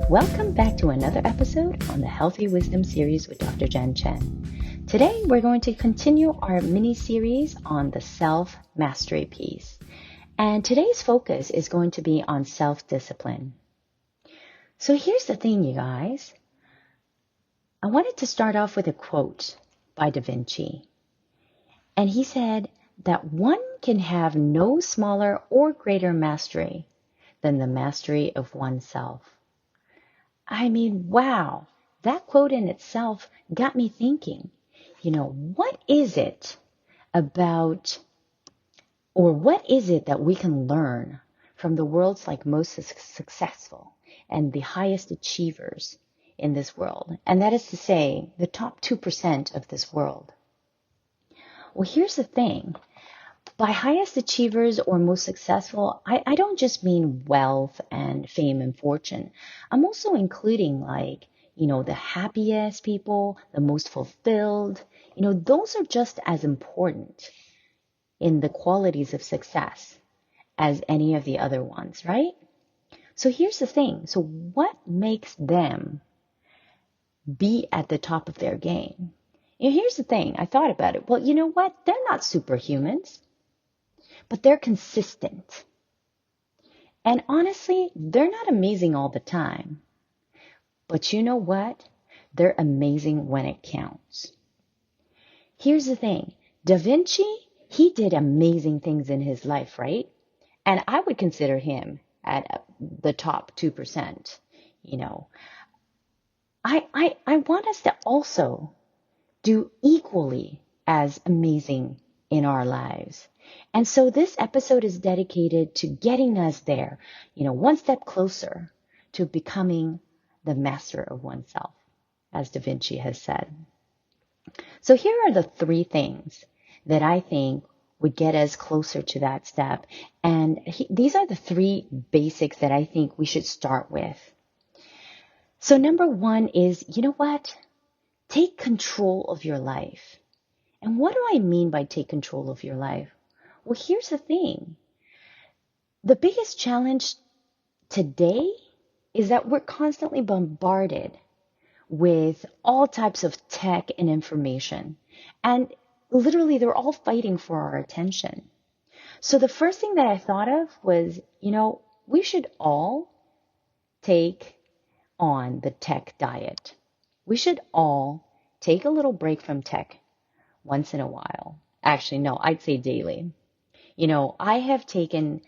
Welcome back to another episode on the Healthy Wisdom series with Dr. Jen Chen. Today, we're going to continue our mini-series on the self-mastery piece. And today's focus is going to be on self-discipline. So here's the thing, you guys. I wanted to start off with a quote by Da Vinci. And he said that one can have no smaller or greater mastery than the mastery of oneself. I mean, wow, that quote in itself got me thinking, what is it about, or what is it that we can learn from the world's most successful and the highest achievers in this world? And that is to say, the top 2% of this world. Well, here's the thing. By highest achievers or most successful, I don't just mean wealth and fame and fortune. I'm also including the happiest people, the most fulfilled. Those are just as important in the qualities of success as any of the other ones, right? So here's the thing. So what makes them be at the top of their game? Here's the thing. I thought about it. Well, you know what? They're not superhumans. But they're consistent. And honestly, they're not amazing all the time. But you know what? They're amazing when it counts. Here's the thing. Da Vinci, he did amazing things in his life, right? And I would consider him at the top 2%. I want us to also do equally as amazing in our lives. And so this episode is dedicated to getting us there, one step closer to becoming the master of oneself, as Da Vinci has said. So here are the 3 things that I think would get us closer to that step. And these are the 3 basics that I think we should start with. So number 1 is, take control of your life. And what do I mean by take control of your life? Well, here's the thing. The biggest challenge today is that we're constantly bombarded with all types of tech and information. And literally, they're all fighting for our attention. So the first thing that I thought of was, we should all take on the tech diet. We should all take a little break from tech once in a while. Actually, no, I'd say daily. I have taken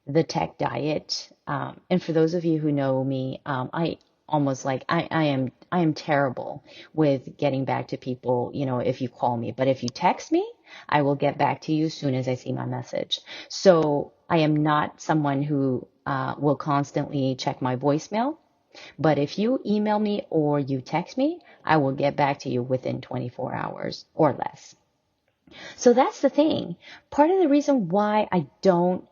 the tech diet, and for those of you who know me, I am terrible with getting back to people, if you call me. But if you text me, I will get back to you as soon as I see my message. So I am not someone who will constantly check my voicemail. But if you email me or you text me, I will get back to you within 24 hours or less. So that's the thing. Part of the reason why I don't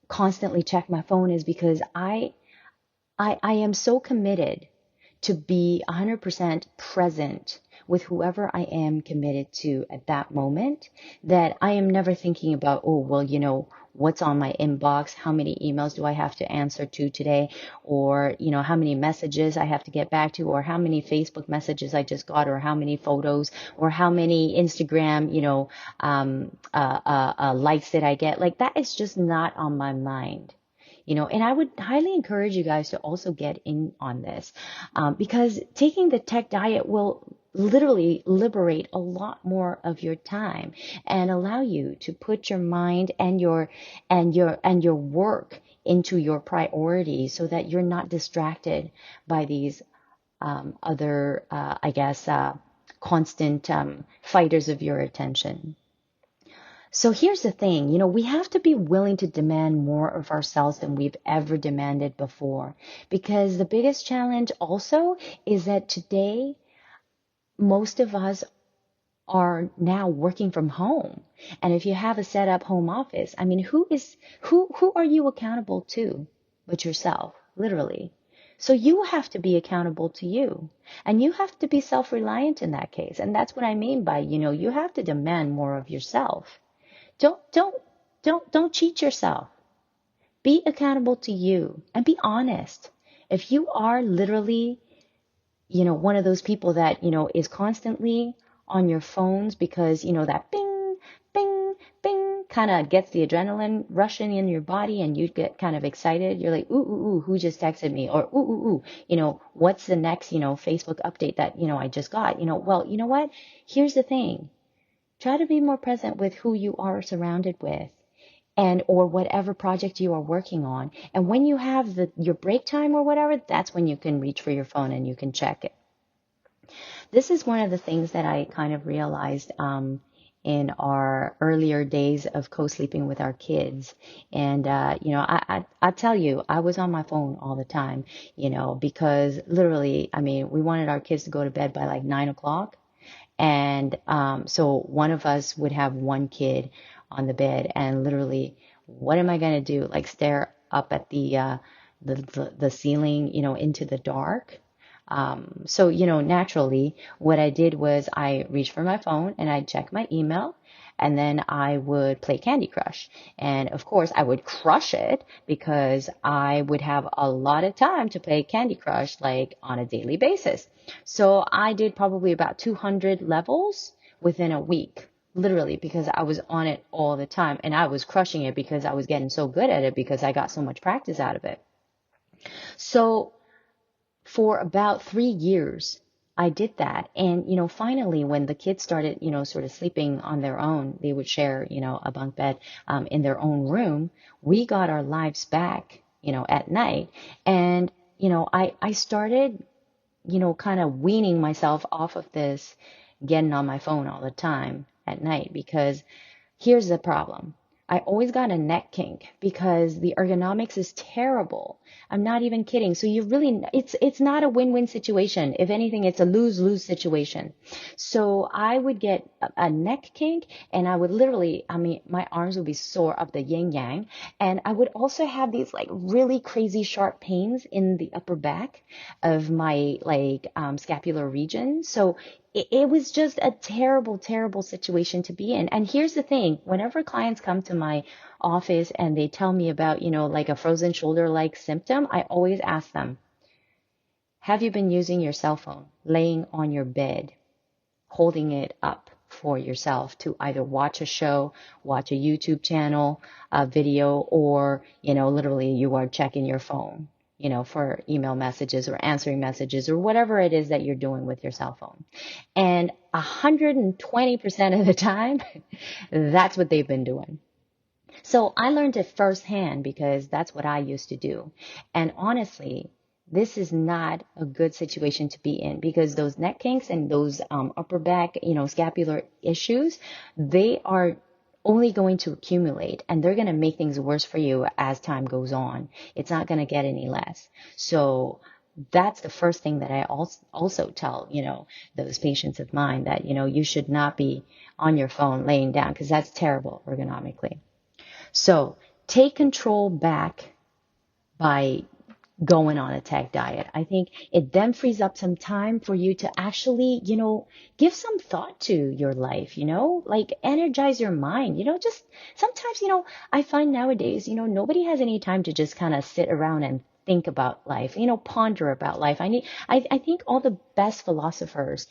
constantly check my phone is because I am so committed to be 100% present with whoever I am committed to at that moment that I am never thinking about, what's on my inbox, how many emails do I have to answer to today, or, how many messages I have to get back to, or how many Facebook messages I just got, or how many photos, or how many Instagram, likes did I get. That is just not on my mind. And I would highly encourage you guys to also get in on this because taking the tech diet will literally liberate a lot more of your time and allow you to put your mind and your work into your priorities so that you're not distracted by these other, constant fighters of your attention. So here's the thing, we have to be willing to demand more of ourselves than we've ever demanded before. Because the biggest challenge also is that today, most of us are now working from home. And if you have a set up home office, who are you accountable to but yourself, literally? So you have to be accountable to you, and you have to be self-reliant in that case. And that's what I mean by, you have to demand more of yourself. Don't cheat yourself. Be accountable to you and be honest If you are literally, one of those people that, is constantly on your phones because, that bing, bing, bing kind of gets the adrenaline rushing in your body and you get kind of excited. You're like, ooh, ooh, ooh, who just texted me? Or, ooh, ooh, ooh, what's the next, Facebook update that, I just got? Well, you know what? Here's the thing. Try to be more present with who you are surrounded with and or whatever project you are working on. And when you have your break time or whatever, that's when you can reach for your phone and you can check it. This is one of the things that I kind of realized in our earlier days of co-sleeping with our kids. And, I tell you, I was on my phone all the time, because literally, I mean, we wanted our kids to go to bed by like 9 o'clock. And so one of us would have one kid on the bed, and literally, what am I going to do? Like stare up at the ceiling, into the dark. So, naturally, what I did was I reached for my phone and I'd check my email. And then I would play Candy Crush. And of course, I would crush it because I would have a lot of time to play Candy Crush like on a daily basis. So I did probably about 200 levels within a week, literally, because I was on it all the time. And I was crushing it because I was getting so good at it because I got so much practice out of it. So for about 3 years, I did that. And, finally, when the kids started, sort of sleeping on their own, they would share, a bunk bed in their own room. We got our lives back, at night. And, I started, kind of weaning myself off of this getting on my phone all the time at night because here's the problem. I always got a neck kink because the ergonomics is terrible. I'm not even kidding. So it's not a win-win situation. If anything, it's a lose-lose situation. So I would get a neck kink and I would literally, I mean, my arms would be sore up the yin yang. And I would also have these like really crazy sharp pains in the upper back of my scapular region. So it was just a terrible, terrible situation to be in. And here's the thing, whenever clients come to my office and they tell me about, like a frozen shoulder like symptom, I always ask them, have you been using your cell phone, laying on your bed, holding it up for yourself to either watch a show, watch a YouTube channel, a video, or, literally you are checking your phone, for email messages or answering messages or whatever it is that you're doing with your cell phone. And 120% of the time, that's what they've been doing. So I learned it firsthand because that's what I used to do. And honestly, this is not a good situation to be in because those neck kinks and those upper back, scapular issues, they are only going to accumulate and they're going to make things worse for you as time goes on. It's not going to get any less. So that's the first thing that I also tell, those patients of mine that, you should not be on your phone laying down because that's terrible ergonomically. So take control back by going on a tech diet. I think it then frees up some time for you to actually, give some thought to your life, like energize your mind, just sometimes, I find nowadays, nobody has any time to just kind of sit around and think about life, ponder about life. I think all the best philosophers,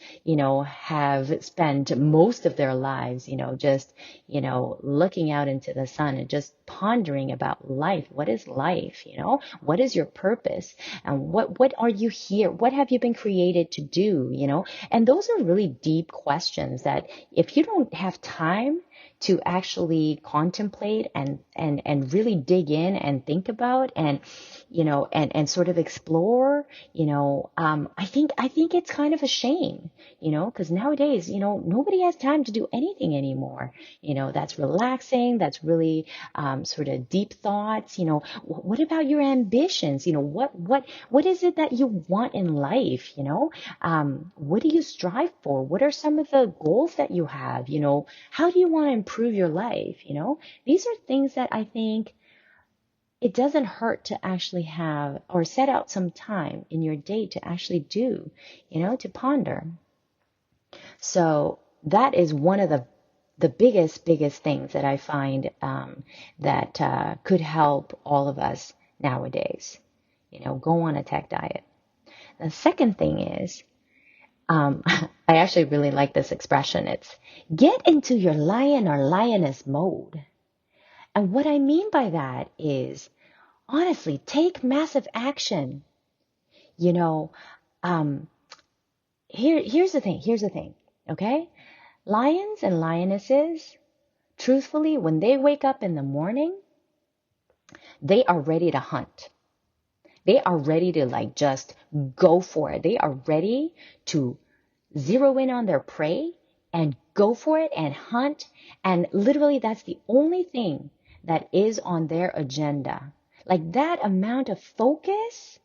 have spent most of their lives, just, looking out into the sun and just pondering about life. What is life? What is your purpose? And what are you here? What have you been created to do? And those are really deep questions that if you don't have time to actually contemplate and really dig in and think about and and sort of explore, I think it's kind of a shame, because nowadays, nobody has time to do anything anymore, that's relaxing, that's really sort of deep thoughts, what about your ambitions, what is it that you want in life, what do you strive for? What are some of the goals that you have, how do you want to improve your life, these are things that I think it doesn't hurt to actually have or set out some time in your day to actually do, to ponder. So that is one of the biggest things that I find that could help all of us nowadays. Go on a tech diet. The second thing is, I actually really like this expression. It's get into your lion or lioness mode. And what I mean by that is, honestly, take massive action. You know, um, here's the thing. Here's the thing. Okay, lions and lionesses, truthfully, when they wake up in the morning, they are ready to hunt. They are ready to like just go for it. They are ready to zero in on their prey and go for it and hunt. And literally, that's the only thing that is on their agenda. Like that amount of focus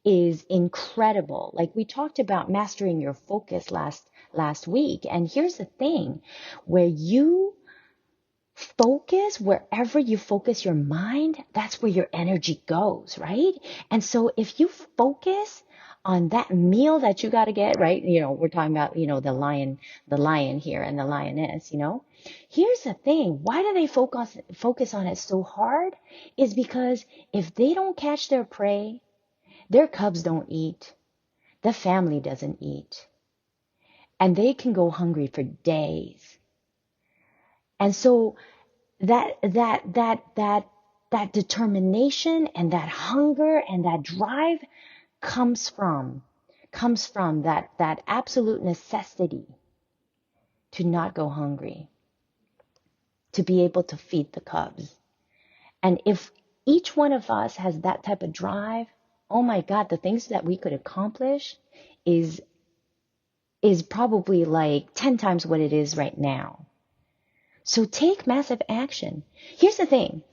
is incredible. Like we talked about mastering your focus last week. And here's the thing, where you focus, wherever you focus your mind, that's where your energy goes, right? And so if you focus on that meal that you got to get, right? We're talking about, the lion here and the lioness, Here's the thing. Why do they focus on it so hard? Is because if they don't catch their prey, their cubs don't eat, the family doesn't eat, and they can go hungry for days. And so that determination and that hunger and that drive comes from that absolute necessity to not go hungry, to be able to feed the cubs. And if each one of us has that type of drive, oh my God, the things that we could accomplish is probably like 10 times what it is right now. So take massive action. Here's the thing.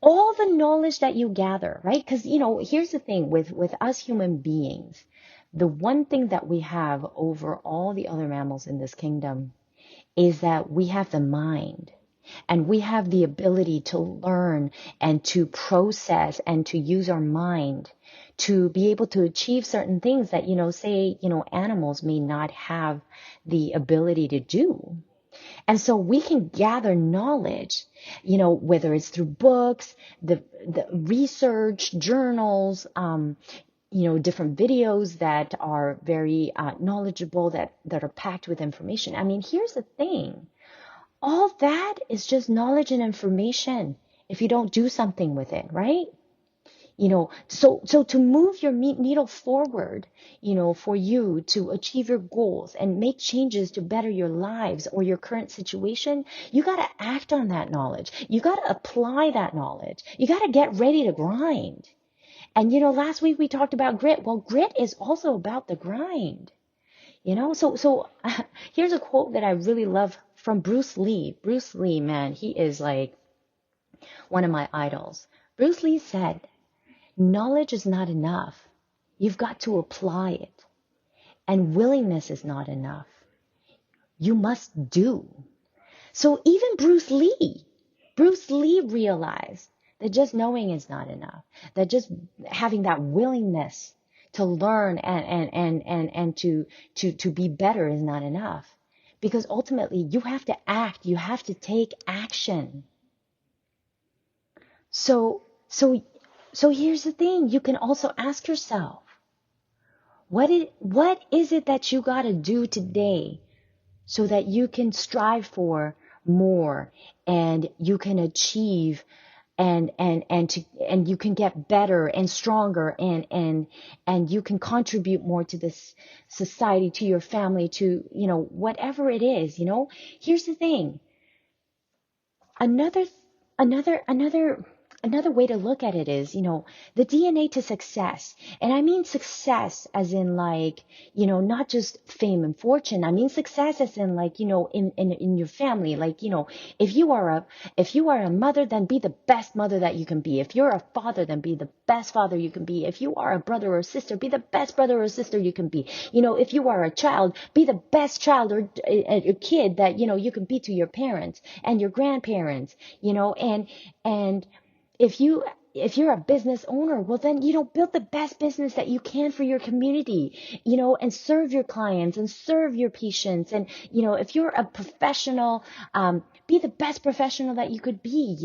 All the knowledge that you gather, right? Because, here's the thing with us human beings, the one thing that we have over all the other mammals in this kingdom is that we have the mind, and we have the ability to learn and to process and to use our mind to be able to achieve certain things that, animals may not have the ability to do. And so we can gather knowledge, whether it's through books, the research, journals, different videos that are very knowledgeable, that are packed with information. I mean, here's the thing. All that is just knowledge and information if you don't do something with it, right? So to move your needle forward, for you to achieve your goals and make changes to better your lives or your current situation, you got to act on that knowledge. You got to apply that knowledge. You got to get ready to grind. And, last week we talked about grit. Well, grit is also about the grind, So here's a quote that I really love from Bruce Lee. Bruce Lee, man, he is like one of my idols. Bruce Lee said, knowledge is not enough. You've got to apply it. And willingness is not enough. You must do. So even Bruce Lee realized that just knowing is not enough. That just having that willingness to learn and to be better is not enough. Because ultimately you have to act. You have to take action. So here's the thing. You can also ask yourself, what is it that you got to do today so that you can strive for more and you can achieve and you can get better and stronger and you can contribute more to this society, to your family, to, whatever it is, Here's the thing. Another way to look at it is, the DNA to success. And I mean success as in like, not just fame and fortune. I mean success as in like, in your family. Like, if you are a mother, then be the best mother that you can be. If you're a father, then be the best father you can be. If you are a brother or sister, be the best brother or sister you can be. If you are a child, be the best child or a kid that, you can be to your parents and your grandparents, and if you're a business owner, well then, build the best business that you can for your community, and serve your clients and serve your patients. And, if you're a professional, be the best professional that you could be,